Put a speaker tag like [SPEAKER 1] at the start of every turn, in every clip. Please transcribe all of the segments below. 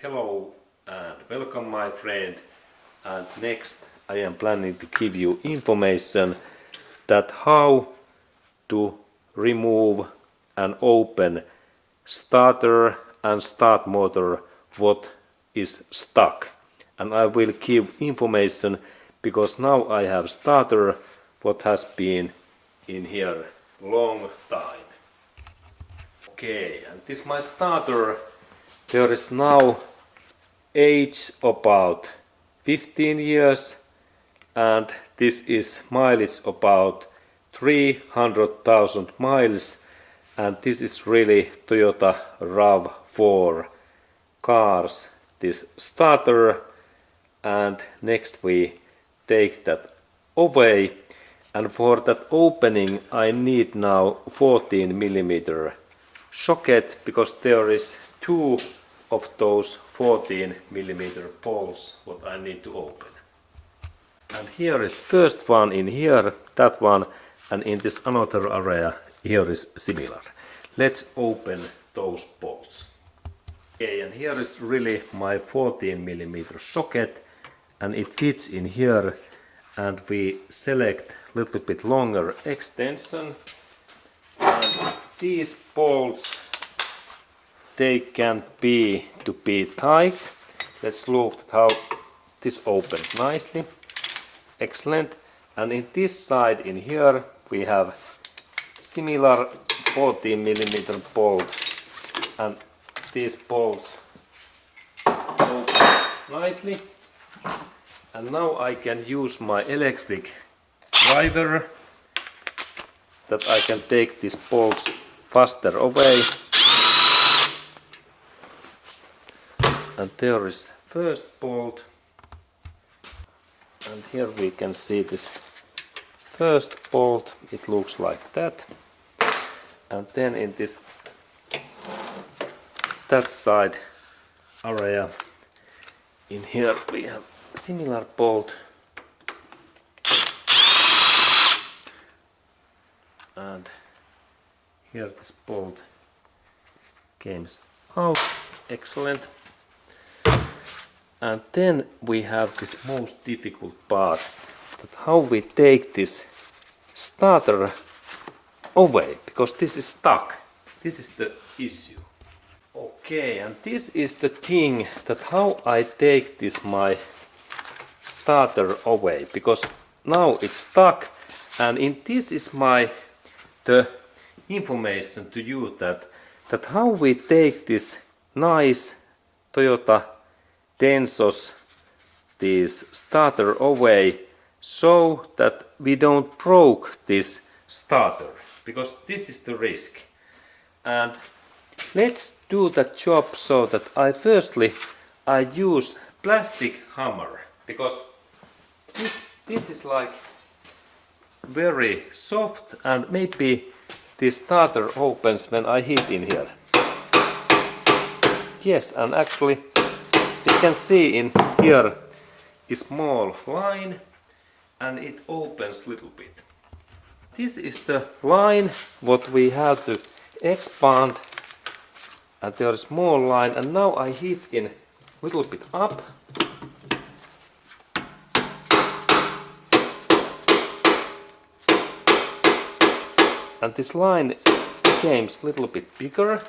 [SPEAKER 1] Hello and welcome my friend, and next I am planning to give you information that how to remove and open starter and start motor what is stuck. And I will give information because now I have starter what has been in here long time. Okay, and this my starter, there is now age about 15 years and this is mileage about 300,000 miles, and this is really Toyota RAV4 cars, this starter. And next we take that away, and for that opening I need now 14mm socket because there is two of those 14mm bolts what I need to open. And here is first one in here, that one, and in this another area here is similar. Let's open those bolts. Okay, and here is really my 14mm socket, and it fits in here, and we select a little bit longer extension, and these bolts, they can be tight. Let's look at how this opens nicely. Excellent. And in this side in here we have similar 14mm bolt, and these bolts open nicely. And now I can use my electric driver that I can take these bolts faster away. And there is first bolt, and here we can see this first bolt, it looks like that. And then in this that side area in here we have similar bolt, and here this bolt comes out. Excellent. And then we have this most difficult part, that how we take this starter away, because this is stuck. This is the issue. Okay, and this is the thing, that how I take this my starter away, because now it's stuck, and in this is the information to you that how we take this nice Toyota Densos this starter away so that we don't broke this starter, because this is the risk. And let's do that job so that I use plastic hammer, because this is like very soft, and maybe the starter opens when I hit in here. Yes, and actually you can see in here a small line, and it opens a little bit. This is the line what we have to expand, and there is small line, and now I hit in a little bit up. And this line becomes a little bit bigger.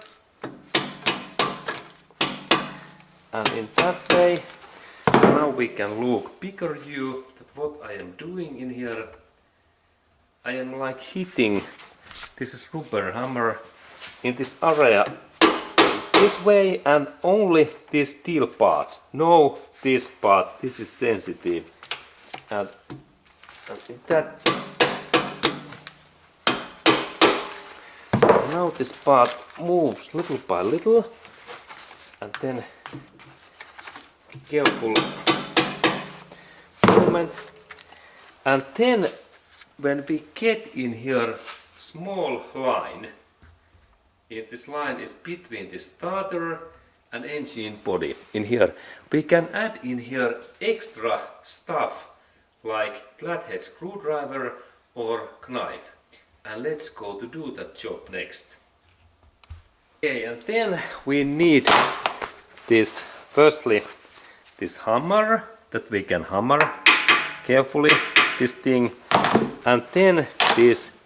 [SPEAKER 1] And in that way, now we can look bigger view that what I am doing in here. I am like hitting, this is rubber hammer, in this area this way, and only these steel parts. No, this part, this is sensitive. And in that, now this part moves little by little, and then careful movement, and then when we get in here small line, if this line is between the starter and engine body in here, we can add in here extra stuff like flathead screwdriver or knife. And let's go to do that job next. Okay, and then we need this, firstly, this hammer that we can hammer carefully, this thing, and then these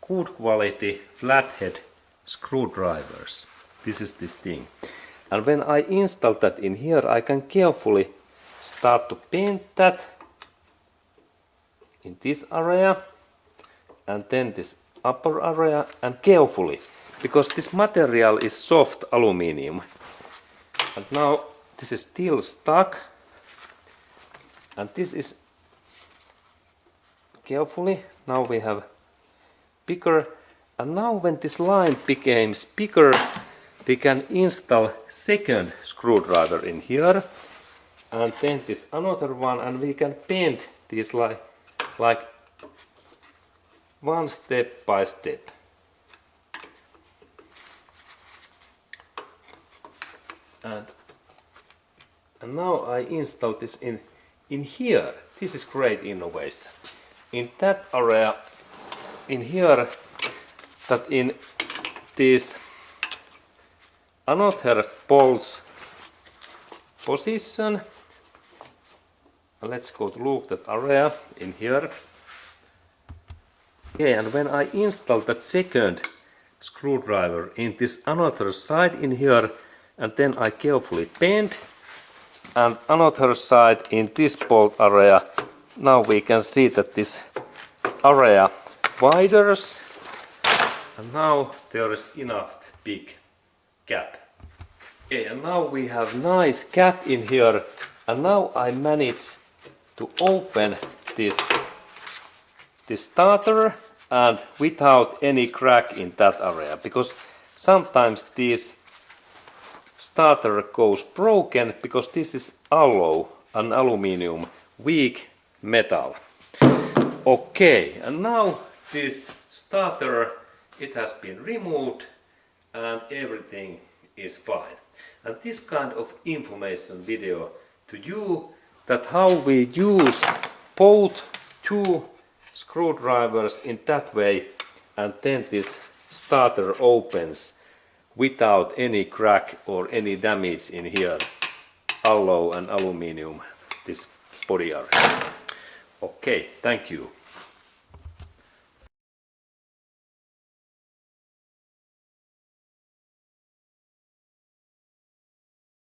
[SPEAKER 1] good quality flathead screwdrivers. This is this thing. And when I install that in here, I can carefully start to bend that in this area, and then this upper area, and carefully, because this material is soft aluminium. And now this is still stuck, and this is carefully. Now we have bigger, and now when this line becomes bigger, we can install second screwdriver in here, and then this another one, and we can bend this like one step by step. And now I install this in here. This is great innovation. In that area, in here, that in this another bolts position. Let's go to look that area in here. Okay, and when I install that second screwdriver in this another side in here, and then I carefully bend, and another side in this bolt area, now we can see that this area widens, and now there is enough big gap. Okay, and now we have nice gap in here, and now I manage to open this starter and without any crack in that area, because sometimes this starter goes broken because this is alloy, an aluminium, weak metal. Okay, and now this starter, it has been removed and everything is fine. And this kind of information video to you, that how we use both two screwdrivers in that way, and then this starter opens without any crack or any damage in here, alloy and aluminium, this body area. Okay, thank you.